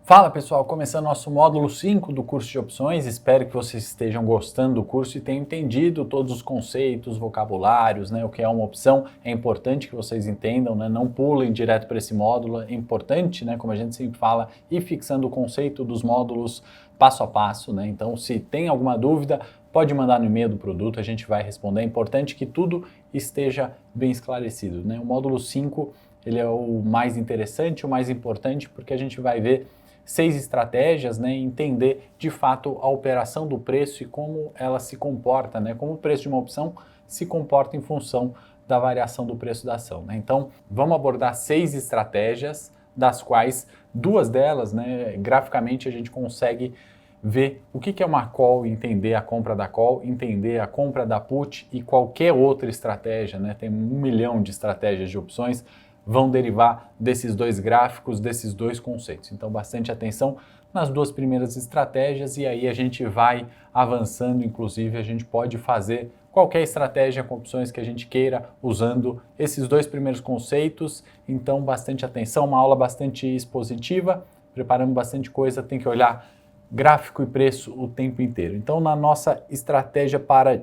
Fala pessoal, começando nosso módulo 5 do curso de opções, espero que vocês estejam gostando do curso e tenham entendido todos os conceitos, vocabulários, o que é uma opção. É importante que vocês entendam, não pulem direto para esse módulo, é importante, como a gente sempre fala, ir fixando o conceito dos módulos passo a passo, Então se tem alguma dúvida, pode mandar no e-mail do produto, a gente vai responder. É importante que tudo esteja bem esclarecido, O módulo 5, ele é o mais interessante, o mais importante, porque a gente vai ver 6 estratégias, entender de fato a operação do preço e como ela se comporta, como o preço de uma opção se comporta em função da variação do preço da ação. Então, vamos abordar 6 estratégias, das quais 2 delas, graficamente a gente consegue ver o que é uma call, entender a compra da call, entender a compra da put e qualquer outra estratégia, Tem 1 milhão de estratégias de opções, vão derivar desses 2 gráficos, desses 2 conceitos. Então, bastante atenção nas 2 primeiras estratégias e aí a gente vai avançando, inclusive a gente pode fazer qualquer estratégia com opções que a gente queira usando esses 2 primeiros conceitos. Então, bastante atenção, uma aula bastante expositiva, preparamos bastante coisa, tem que olhar gráfico e preço o tempo inteiro. Então, na nossa estratégia para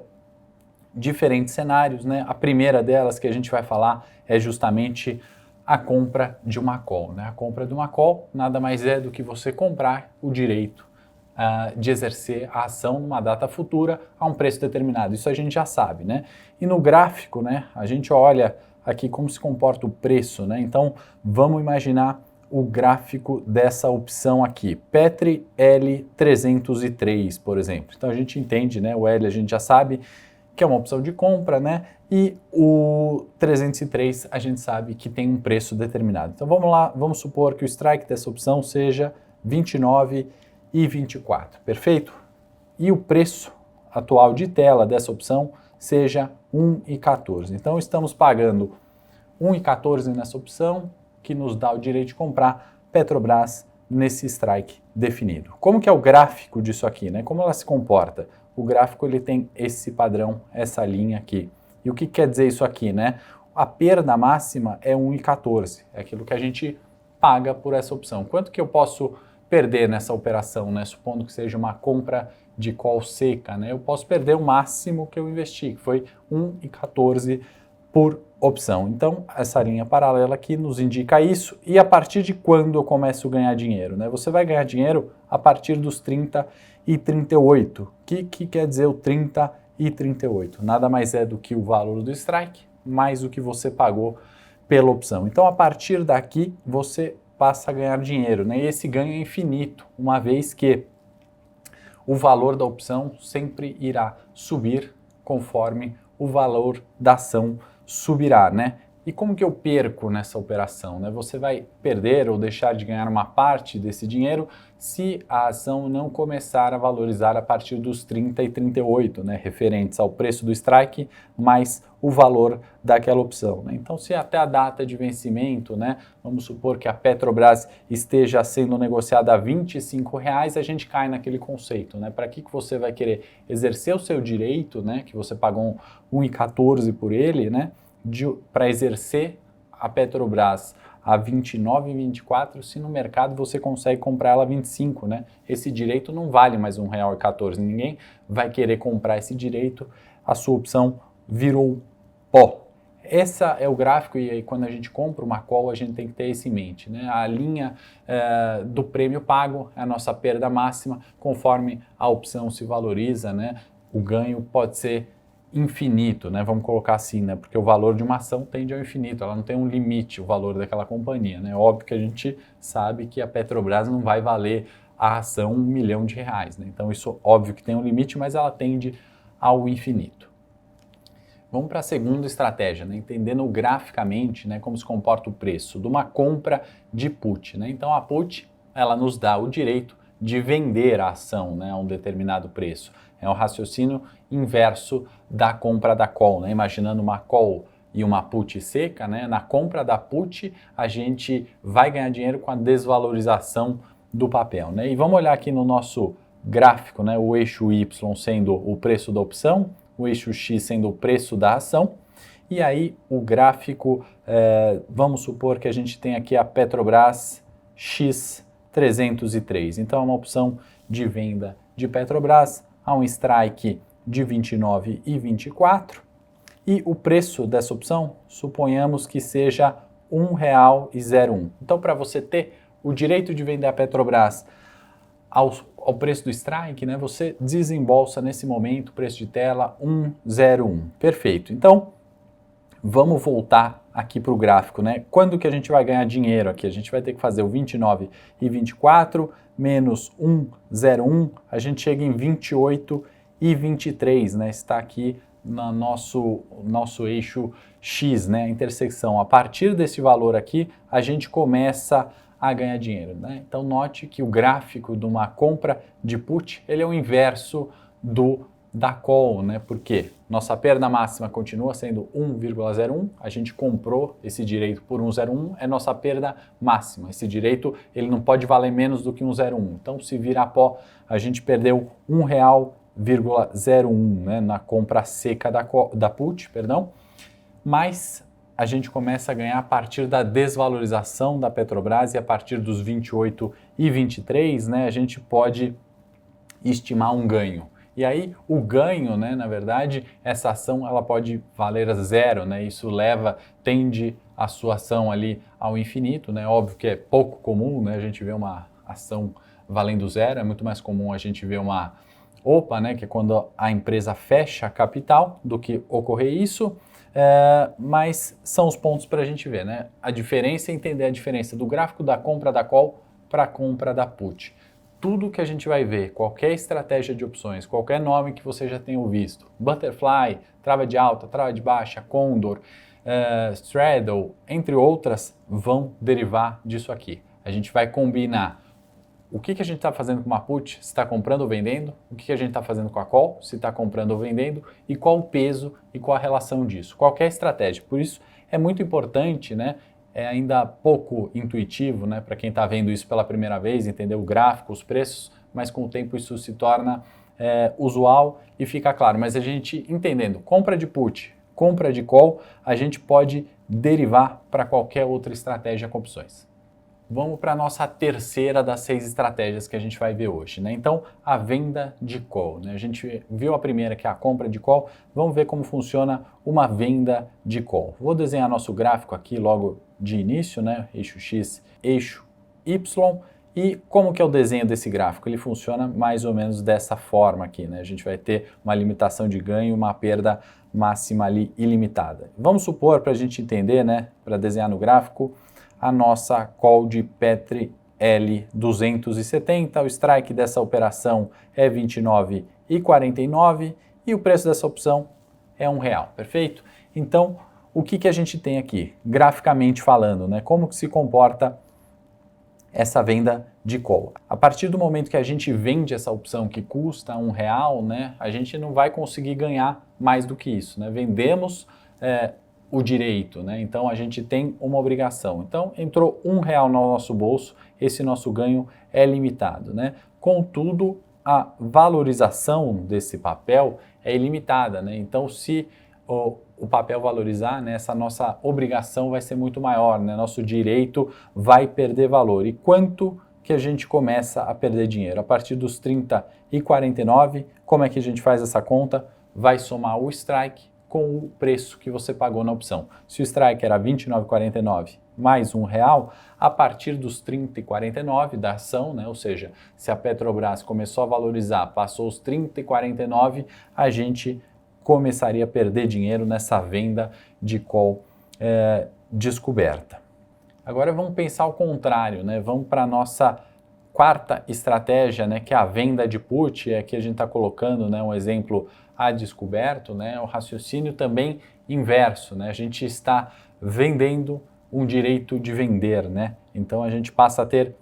diferentes cenários, A primeira delas que a gente vai falar é justamente a compra de uma call, A compra de uma call nada mais é do que você comprar o direito de exercer a ação numa data futura a um preço determinado. Isso a gente já sabe, E no gráfico, a gente olha aqui como se comporta o preço, Então, vamos imaginar o gráfico dessa opção aqui, Petri L303, por exemplo. Então, a gente entende, o L a gente já sabe que é uma opção de compra, E o 303 a gente sabe que tem um preço determinado. Então vamos lá, vamos supor que o strike dessa opção seja 29,24, perfeito? E o preço atual de tela dessa opção seja 1,14. Então estamos pagando 1,14 nessa opção, que nos dá o direito de comprar Petrobras nesse strike definido. Como que é o gráfico disso aqui, Como ela se comporta? O gráfico ele tem esse padrão, essa linha aqui. E o que quer dizer isso aqui, A perda máxima é 1,14, é aquilo que a gente paga por essa opção. Quanto que eu posso perder nessa operação, Supondo que seja uma compra de call seca, Eu posso perder o máximo que eu investi, que foi 1,14 por opção. Então, essa linha paralela aqui nos indica isso. E a partir de quando eu começo a ganhar dinheiro, Você vai ganhar dinheiro a partir dos 30 e 38. O que quer dizer o 30 e 38? Nada mais é do que o valor do strike mais o que você pagou pela opção. Então, a partir daqui, você passa a ganhar dinheiro, E esse ganho é infinito, uma vez que o valor da opção sempre irá subir conforme o valor da ação subirá, E como que eu perco nessa operação, Você vai perder ou deixar de ganhar uma parte desse dinheiro se a ação não começar a valorizar a partir dos 30 e 38, referentes ao preço do strike mais o valor daquela opção, Então, se até a data de vencimento, vamos supor que a Petrobras esteja sendo negociada a R$25, a gente cai naquele conceito, Para que você vai querer exercer o seu direito, que você pagou 1,14 por ele, para exercer a Petrobras a 29,24, se no mercado você consegue comprar ela a 25, Esse direito não vale mais R$1,14, ninguém vai querer comprar esse direito, a sua opção virou pó. Esse é o gráfico e aí quando a gente compra uma call a gente tem que ter isso em mente, A linha do prêmio pago é a nossa perda máxima, conforme a opção se valoriza, O ganho pode ser infinito, Vamos colocar assim, Porque o valor de uma ação tende ao infinito, ela não tem um limite, o valor daquela companhia, Óbvio que a gente sabe que a Petrobras não vai valer a ação R$1 milhão, Então isso óbvio que tem um limite, mas ela tende ao infinito. Vamos para a segunda estratégia, entendendo graficamente como se comporta o preço de uma compra de put. Então a put ela nos dá o direito de vender a ação a um determinado preço. É um raciocínio inverso da compra da call, Imaginando uma call e uma put seca, Na compra da put a gente vai ganhar dinheiro com a desvalorização do papel. E vamos olhar aqui no nosso gráfico, o eixo Y sendo o preço da opção, o eixo X sendo o preço da ação, e aí o gráfico, vamos supor que a gente tem aqui a Petrobras X 303. Então é uma opção de venda de Petrobras a um strike de 29,24 e o preço dessa opção, suponhamos que seja R$ 1,01. Então, para você ter o direito de vender a Petrobras ao preço do strike, né, você desembolsa nesse momento o preço de tela 1,01. Perfeito. Então, vamos voltar aqui para o gráfico, né? Quando que a gente vai ganhar dinheiro aqui? A gente vai ter que fazer o 29,24 menos 1,01, a gente chega em 28,23, né? Está aqui no nosso eixo X, né? A intersecção. A partir desse valor aqui, a gente começa a ganhar dinheiro, né? Então note que o gráfico de uma compra de put, ele é o inverso da call, né? Porque nossa perda máxima continua sendo 1,01, a gente comprou esse direito por 1,01, é nossa perda máxima. Esse direito, ele não pode valer menos do que 1,01. Então, se virar pó, a gente perdeu R$1,01, né, na compra seca da put, perdão. Mas a gente começa a ganhar a partir da desvalorização da Petrobras e a partir dos 28,23, né, a gente pode estimar um ganho. E aí o ganho, né, na verdade, essa ação ela pode valer a zero, né? Isso tende a sua ação ali ao infinito, né? Óbvio que é pouco comum, né? A gente vê uma ação valendo zero, é muito mais comum a gente ver uma OPA, né, que é quando a empresa fecha capital, do que ocorrer isso. Mas são os pontos para a gente ver, né? A diferença é entender a diferença do gráfico da compra da call para a compra da put. Tudo que a gente vai ver, qualquer estratégia de opções, qualquer nome que você já tenha visto, Butterfly, trava de alta, trava de baixa, Condor, Straddle, entre outras, vão derivar disso aqui. A gente vai combinar o que a gente está fazendo com uma put, se está comprando ou vendendo, o que a gente está fazendo com a call, se está comprando ou vendendo, e qual o peso e qual a relação disso. Qualquer estratégia. Por isso é muito importante, né? É ainda pouco intuitivo, né, para quem está vendo isso pela primeira vez, entender o gráfico, os preços, mas com o tempo isso se torna usual e fica claro. Mas a gente entendendo compra de put, compra de call, a gente pode derivar para qualquer outra estratégia com opções. Vamos para a nossa terceira das 6 estratégias que a gente vai ver hoje, né? Então, a venda de call, né? A gente viu a primeira, que é a compra de call. Vamos ver como funciona uma venda de call. Vou desenhar nosso gráfico aqui logo de início, né? Eixo X, eixo Y. E como que é o desenho desse gráfico? Ele funciona mais ou menos dessa forma aqui, né? A gente vai ter uma limitação de ganho, uma perda máxima ali ilimitada. Vamos supor, para a gente entender, né? Para desenhar no gráfico, a nossa call de Petri L270, o strike dessa operação é 29,49 e o preço dessa opção é R$1, perfeito? Então, o que a gente tem aqui, graficamente falando, né? Como que se comporta essa venda de call? A partir do momento que a gente vende essa opção que custa R$1, né? A gente não vai conseguir ganhar mais do que isso, né? Vendemos o direito, né? Então a gente tem uma obrigação. Então entrou R$1 no nosso bolso, esse nosso ganho é limitado, né? Contudo, a valorização desse papel é ilimitada, né? Então se o papel valorizar, né, essa nossa obrigação vai ser muito maior, né? Nosso direito vai perder valor. E quanto que a gente começa a perder dinheiro? A partir dos 30,49, como é que a gente faz essa conta? Vai somar o strike com o preço que você pagou na opção. Se o strike era R$ 29,49 mais R$1, a partir dos 30,49 da ação, né, ou seja, se a Petrobras começou a valorizar, passou os 30,49, a gente começaria a perder dinheiro nessa venda de call descoberta. Agora vamos pensar ao contrário, né? Vamos para a nossa quarta estratégia, né, que é a venda de put, aqui a gente está colocando, né, um exemplo a descoberto, né, o raciocínio também inverso, né, a gente está vendendo um direito de vender, né, então a gente passa a ter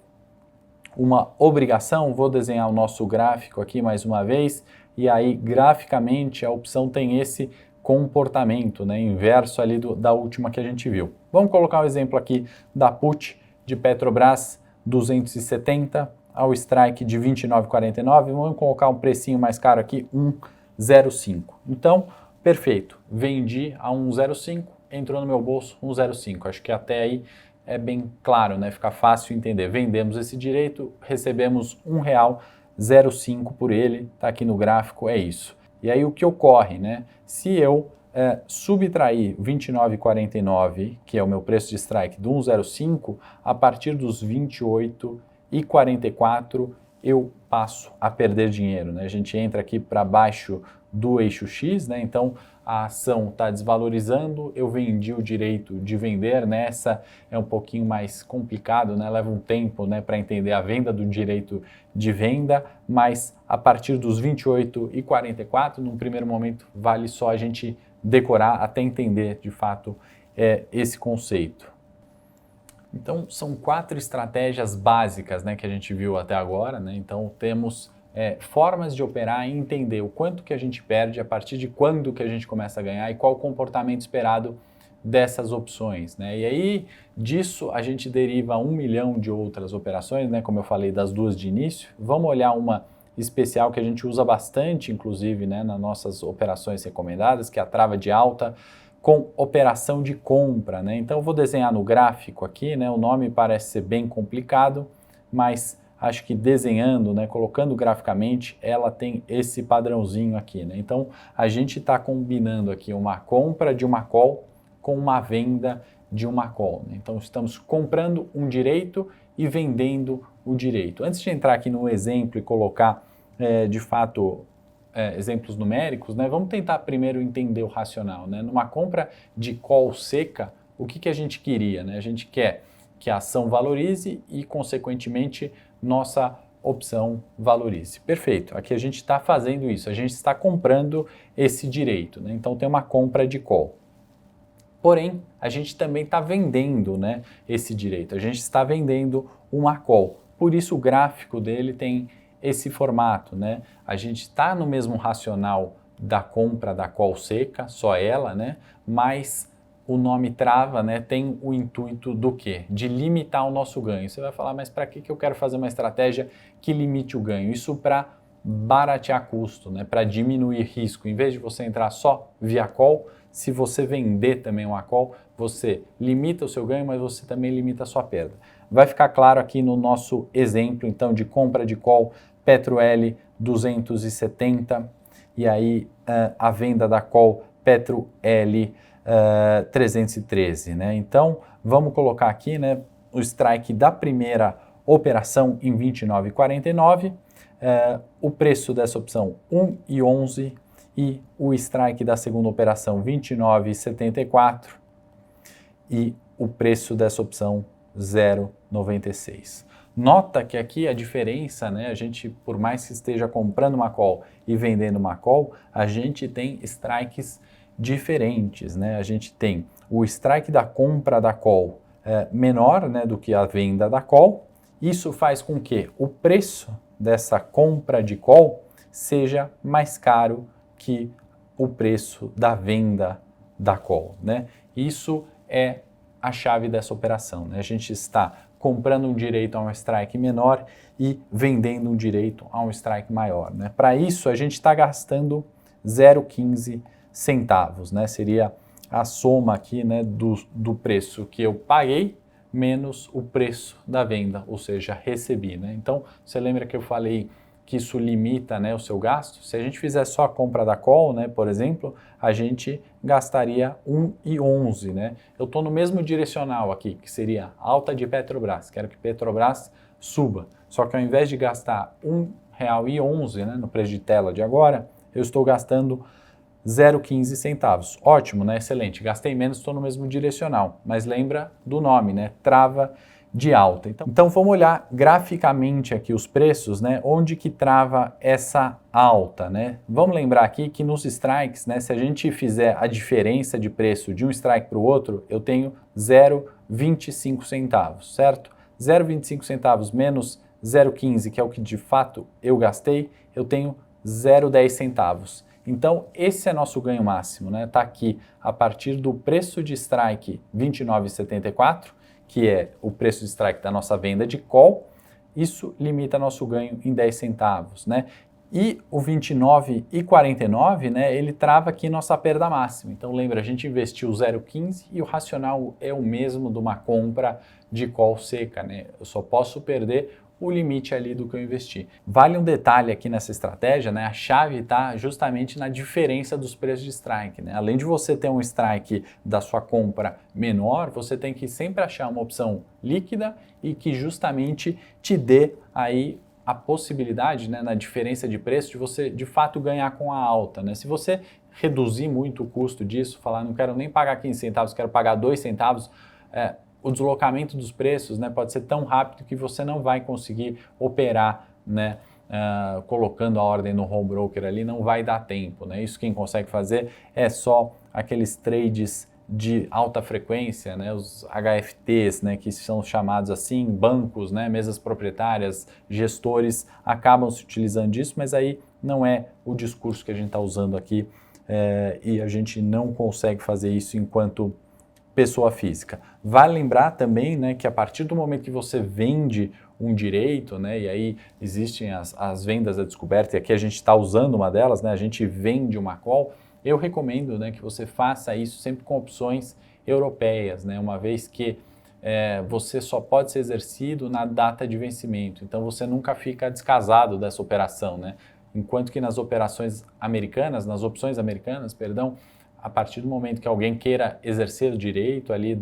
uma obrigação. Vou desenhar o nosso gráfico aqui mais uma vez, e aí graficamente a opção tem esse comportamento, né, inverso ali da última que a gente viu. Vamos colocar um exemplo aqui da put de Petrobras 270 ao strike de 29,49, vamos colocar um precinho mais caro aqui, 1,05. Então, perfeito, vendi a 1,05, entrou no meu bolso 1,05. Acho que até aí é bem claro, né? Fica fácil entender. Vendemos esse direito, recebemos R$1,05 por ele, está aqui no gráfico, é isso. E aí o que ocorre, né? Se eu subtrair 29,49, que é o meu preço de strike, do 1,05, a partir dos 28,44 eu passo a perder dinheiro, né? A gente entra aqui para baixo do eixo X, né? Então a ação está desvalorizando, eu vendi o direito de vender, nessa é um pouquinho mais complicado, né? Leva um tempo, né, para entender a venda do direito de venda, mas a partir dos 28,44, num primeiro momento, vale só a gente decorar até entender de fato esse conceito. Então são 4 estratégias básicas, né, que a gente viu até agora, né? Então temos formas de operar e entender o quanto que a gente perde, a partir de quando que a gente começa a ganhar e qual o comportamento esperado dessas opções, né? E aí disso a gente deriva 1 milhão de outras operações, né? Como eu falei das duas de início. Vamos olhar uma especial que a gente usa bastante, inclusive, né, nas nossas operações recomendadas, que é a trava de alta com operação de compra, né? Então eu vou desenhar no gráfico aqui, né? O nome parece ser bem complicado, mas acho que desenhando, né, colocando graficamente, ela tem esse padrãozinho aqui, né? Então a gente está combinando aqui uma compra de uma call com uma venda de uma call, né? Então estamos comprando um direito e vendendo o direito. Antes de entrar aqui no exemplo e colocar de fato exemplos numéricos, né, vamos tentar primeiro entender o racional, né? Numa compra de call seca, o que a gente queria, né? A gente quer que a ação valorize e, consequentemente, nossa opção valorize. Perfeito, aqui a gente está fazendo isso, a gente está comprando esse direito, né? Então tem uma compra de call. Porém, a gente também está vendendo, né, esse direito, a gente está vendendo uma call. Por isso o gráfico dele tem esse formato, né? A gente está no mesmo racional da compra da call seca, só ela, né? Mas o nome trava, né, tem o intuito do quê? De limitar o nosso ganho. Você vai falar, mas para que eu quero fazer uma estratégia que limite o ganho? Isso para baratear custo, né, para diminuir risco. Em vez de você entrar só via call, se você vender também uma call, você limita o seu ganho, mas você também limita a sua perda. Vai ficar claro aqui no nosso exemplo, então, de compra de call Petro-L 270 e aí a venda da call Petro-L 313, né? Então, vamos colocar aqui, né, o strike da primeira operação em 29,49, o preço dessa opção 1,11 e o strike da segunda operação 29,74 e o preço dessa opção 0,96. Nota que aqui a diferença, né, a gente, por mais que esteja comprando uma call e vendendo uma call, a gente tem strikes diferentes, né? A gente tem o strike da compra da call menor, né, do que a venda da call. Isso faz com que o preço dessa compra de call seja mais caro que o preço da venda da call, né? Isso é a chave dessa operação, né? A gente está comprando um direito a um strike menor e vendendo um direito a um strike maior, né? Para isso a gente está gastando 0,15 centavos, né? Seria a soma aqui, né, do preço que eu paguei menos o preço da venda, ou seja, recebi, né? Então, você lembra que eu falei que isso limita, né, o seu gasto? Se a gente fizer só a compra da call, né, por exemplo, a gente gastaria 1,11, né? Eu estou no mesmo direcional aqui, que seria alta de Petrobras. Quero que Petrobras suba. Só que ao invés de gastar R$1,11, né, no preço de tela de agora, eu estou gastando 0,15 centavos. Ótimo, né? Excelente. Gastei menos, estou no mesmo direcional. Mas lembra do nome, né? Trava de alta. Então vamos olhar graficamente aqui os preços, né? Onde que trava essa alta, né? Vamos lembrar aqui que nos strikes, né? Se a gente fizer a diferença de preço de um strike para o outro, eu tenho 0,25 centavos, certo? 0,25 centavos menos 0,15, que é o que de fato eu gastei, eu tenho 0,10 centavos. Então, esse é nosso ganho máximo, né? Tá aqui a partir do preço de strike 29,74, que é o preço de strike da nossa venda de call. Isso limita nosso ganho em 10 centavos, né? E o 29 e 49, né, ele trava aqui nossa perda máxima. Então lembra, a gente investiu 0,15 e o racional é o mesmo de uma compra de call seca, né? Eu só posso perder o limite ali do que eu investi. Vale um detalhe aqui nessa estratégia, né? A chave está justamente na diferença dos preços de strike, né? Além de você ter um strike da sua compra menor, você tem que sempre achar uma opção líquida e que justamente te dê aí a possibilidade, né, na diferença de preço, de você de fato ganhar com a alta, né? Se você reduzir muito o custo disso, falar não quero nem pagar 15 centavos, quero pagar 2 centavos, o deslocamento dos preços, né, pode ser tão rápido que você não vai conseguir operar, né, colocando a ordem no home broker ali, não vai dar tempo, né? Isso quem consegue fazer é só aqueles trades de alta frequência, né, os HFTs, né, que são chamados assim, bancos, né, mesas proprietárias, gestores acabam se utilizando disso, mas aí não é o discurso que a gente está usando aqui e a gente não consegue fazer isso enquanto pessoa física. Vale lembrar também, né, que a partir do momento que você vende um direito, né, e aí existem as vendas à descoberta, e aqui a gente está usando uma delas, né, a gente vende uma call. Eu recomendo, né, que você faça isso sempre com opções europeias, né, uma vez que você só pode ser exercido na data de vencimento, então você nunca fica descasado dessa operação, né? Enquanto que nas opções americanas, perdão, a partir do momento que alguém queira exercer o direito ali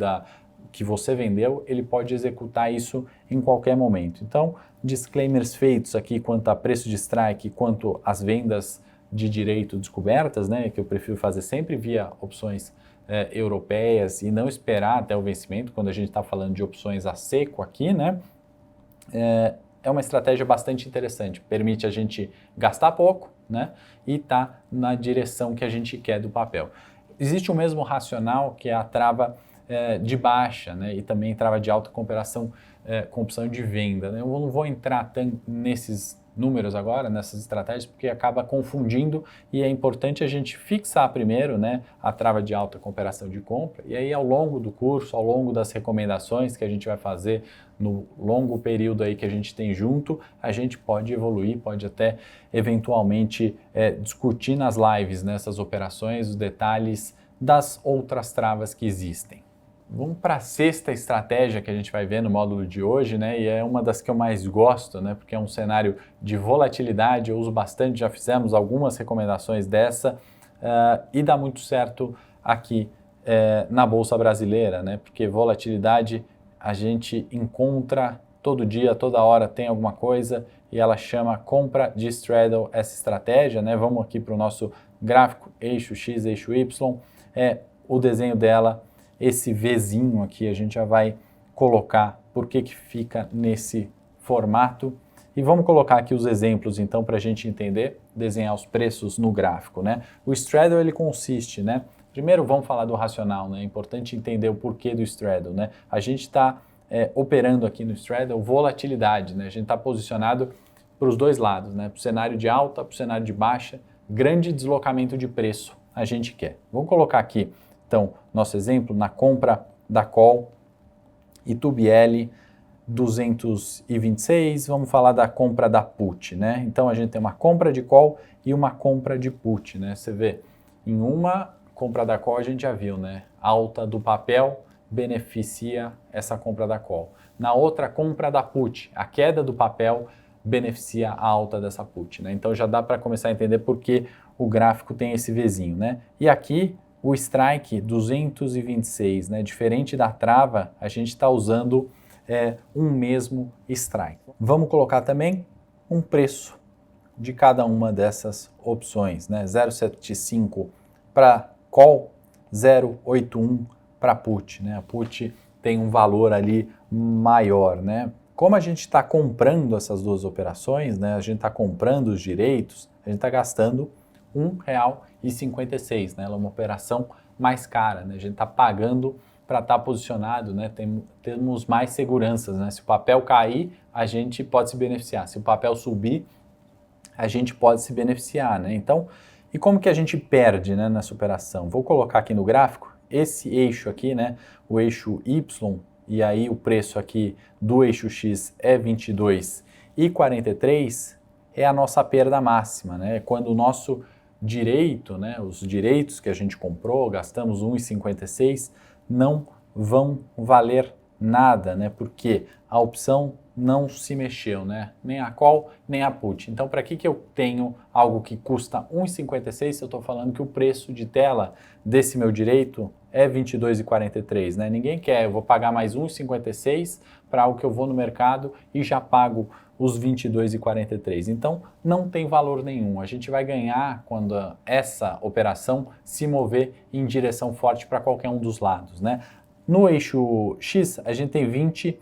que você vendeu, ele pode executar isso em qualquer momento. Então, disclaimers feitos aqui quanto a preço de strike, quanto às vendas de direito descobertas, né, que eu prefiro fazer sempre via opções europeias e não esperar até o vencimento, quando a gente está falando de opções a seco aqui, né, é uma estratégia bastante interessante, permite a gente gastar pouco, né, e tá na direção que a gente quer do papel. Existe o mesmo racional que é a trava de baixa, né, e também trava de alta com opção de venda, né. Eu não vou entrar tanto nesses números agora, nessas estratégias, porque acaba confundindo e é importante a gente fixar primeiro, né, a trava de alta com operação de compra e aí ao longo do curso, ao longo das recomendações que a gente vai fazer no longo período aí que a gente tem junto, a gente pode evoluir, pode até eventualmente discutir nas lives nessas operações os detalhes das outras travas que existem. Vamos para a sexta estratégia que a gente vai ver no módulo de hoje, né? E é uma das que eu mais gosto, né? Porque é um cenário de volatilidade, eu uso bastante, já fizemos algumas recomendações dessa e dá muito certo aqui na Bolsa Brasileira, né? Porque volatilidade a gente encontra todo dia, toda hora tem alguma coisa e ela chama compra de straddle essa estratégia, né? Vamos aqui para o nosso gráfico eixo X, eixo Y, o desenho dela. Esse Vzinho aqui a gente já vai colocar por que fica nesse formato. E vamos colocar aqui os exemplos então para a gente entender, desenhar os preços no gráfico, né? O straddle ele consiste, né? Primeiro vamos falar do racional, né? É importante entender o porquê do straddle, né? A gente está operando aqui no straddle volatilidade, né? A gente está posicionado para os dois lados, né? Para o cenário de alta, para o cenário de baixa, grande deslocamento de preço a gente quer. Vamos colocar aqui então, nosso exemplo, na compra da call, ITUBL 226, vamos falar da compra da put, né? Então, a gente tem uma compra de call e uma compra de put, né? Você vê, em uma compra da call a gente já viu, né? Alta do papel beneficia essa compra da call. Na outra, compra da put, a queda do papel beneficia a alta dessa put, né? Então, já dá para começar a entender por que o gráfico tem esse Vzinho, né? E aqui, o strike 226, né? Diferente da trava, a gente está usando um mesmo strike. Vamos colocar também um preço de cada uma dessas opções, né? 0,75 para call, 0,81 para put, né? A put tem um valor ali maior, né? Como a gente está comprando essas duas operações, né? A gente está comprando os direitos, a gente está gastando R$1,56, né? Ela é uma operação mais cara, né? A gente está pagando para estar posicionado, né? Temos mais seguranças, né? Se o papel cair, a gente pode se beneficiar. Se o papel subir, a gente pode se beneficiar, né? Então, e como que a gente perde, né, nessa operação? Vou colocar aqui no gráfico esse eixo aqui, né? O eixo Y, e aí o preço aqui do eixo X é 22,43. é a nossa perda máxima, né? Quando o nosso direito, né, os direitos que a gente comprou, gastamos 1,56, não vão valer nada, né? Porque a opção não se mexeu, né? Nem a call, nem a put. Então, para que eu tenho algo que custa 1,56 se eu estou falando que o preço de tela desse meu direito é 22,43, né? Ninguém quer, eu vou pagar mais 1,56 para algo que eu vou no mercado e já pago os 22,43. Então, não tem valor nenhum. A gente vai ganhar quando essa operação se mover em direção forte para qualquer um dos lados, né? No eixo X, a gente tem 20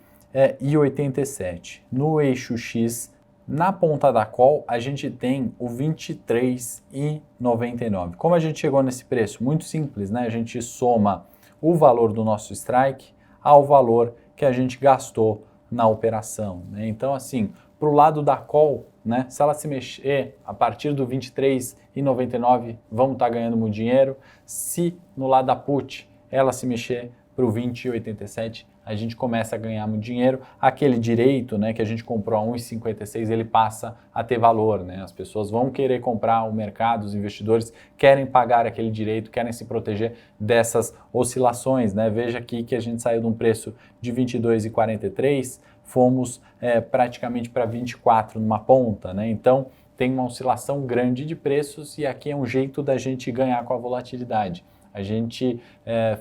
e 87. No eixo X, na ponta da call, a gente tem o 23 e 99. Como a gente chegou nesse preço? Muito simples, né? A gente soma o valor do nosso strike ao valor que a gente gastou na operação, né? Então, assim, para o lado da call, né? Se ela se mexer a partir do 23 e 99, vamos estar ganhando muito dinheiro. Se no lado da put ela se mexer para o 20,87, a gente começa a ganhar muito dinheiro. Aquele direito, né, que a gente comprou a 1,56, ele passa a ter valor, né? As pessoas vão querer comprar, o mercado, os investidores querem pagar aquele direito, querem se proteger dessas oscilações, né? Veja aqui que a gente saiu de um preço de 22,43, fomos praticamente para 24 numa ponta, né? Então tem uma oscilação grande de preços e aqui é um jeito da gente ganhar com a volatilidade. A gente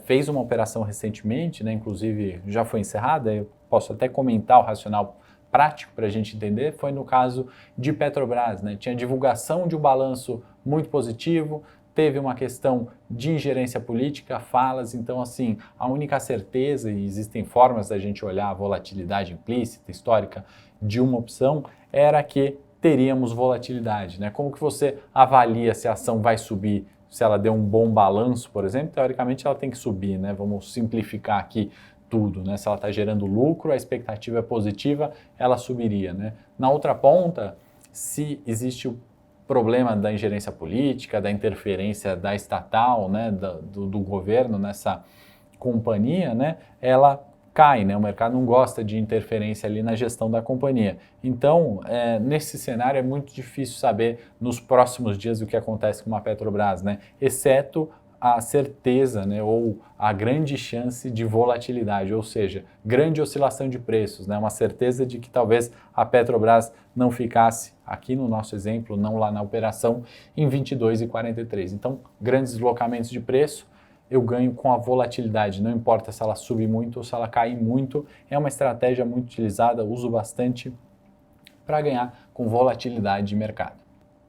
fez uma operação recentemente, né, inclusive já foi encerrada, eu posso até comentar o racional prático para a gente entender, foi no caso de Petrobras, né? Tinha divulgação de um balanço muito positivo, teve uma questão de ingerência política, falas, então assim, a única certeza, e existem formas da gente olhar a volatilidade implícita, histórica de uma opção, era que teríamos volatilidade, né? Como que você avalia se a ação vai subir? Se ela deu um bom balanço, por exemplo, teoricamente ela tem que subir, né? Vamos simplificar aqui tudo, né? Se ela está gerando lucro, a expectativa é positiva, ela subiria, né? Na outra ponta, se existe o problema da ingerência política, da interferência da estatal, né? Do governo nessa companhia, né? Ela cai, né? O mercado não gosta de interferência ali na gestão da companhia. Então, nesse cenário é muito difícil saber nos próximos dias o que acontece com a Petrobras, né? Exceto a certeza, né, ou a grande chance de volatilidade, ou seja, grande oscilação de preços, né? Uma certeza de que talvez a Petrobras não ficasse, aqui no nosso exemplo, não lá na operação, em 22,43. Então, grandes deslocamentos de preço, eu ganho com a volatilidade, não importa se ela subir muito ou se ela cair muito, é uma estratégia muito utilizada, uso bastante para ganhar com volatilidade de mercado.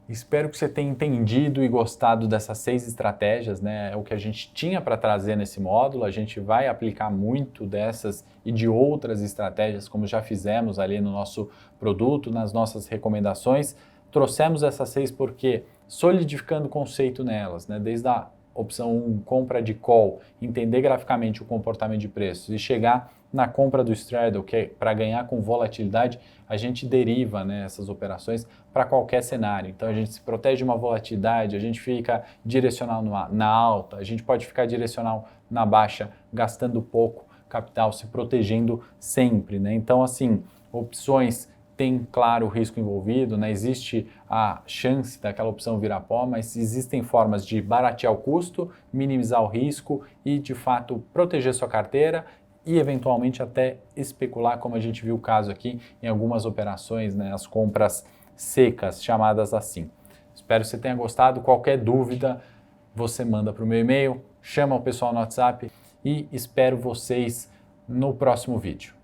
Espero que você tenha entendido e gostado dessas 6 estratégias, né? É o que a gente tinha para trazer nesse módulo, a gente vai aplicar muito dessas e de outras estratégias, como já fizemos ali no nosso produto, nas nossas recomendações. Trouxemos essas 6 porque solidificando o conceito nelas, né? Desde a opção 1, compra de call, entender graficamente o comportamento de preços e chegar na compra do straddle, que é para ganhar com volatilidade, a gente deriva, né, essas operações para qualquer cenário. Então a gente se protege de uma volatilidade, a gente fica direcional na alta, a gente pode ficar direcional na baixa, gastando pouco capital, se protegendo sempre, né? Então assim, opções tem, claro, o risco envolvido, né? Existe a chance daquela opção virar pó, mas existem formas de baratear o custo, minimizar o risco e, de fato, proteger sua carteira e, eventualmente, até especular, como a gente viu o caso aqui em algumas operações, né? As compras secas, chamadas assim. Espero que você tenha gostado. Qualquer dúvida, você manda para o meu e-mail, chama o pessoal no WhatsApp e espero vocês no próximo vídeo.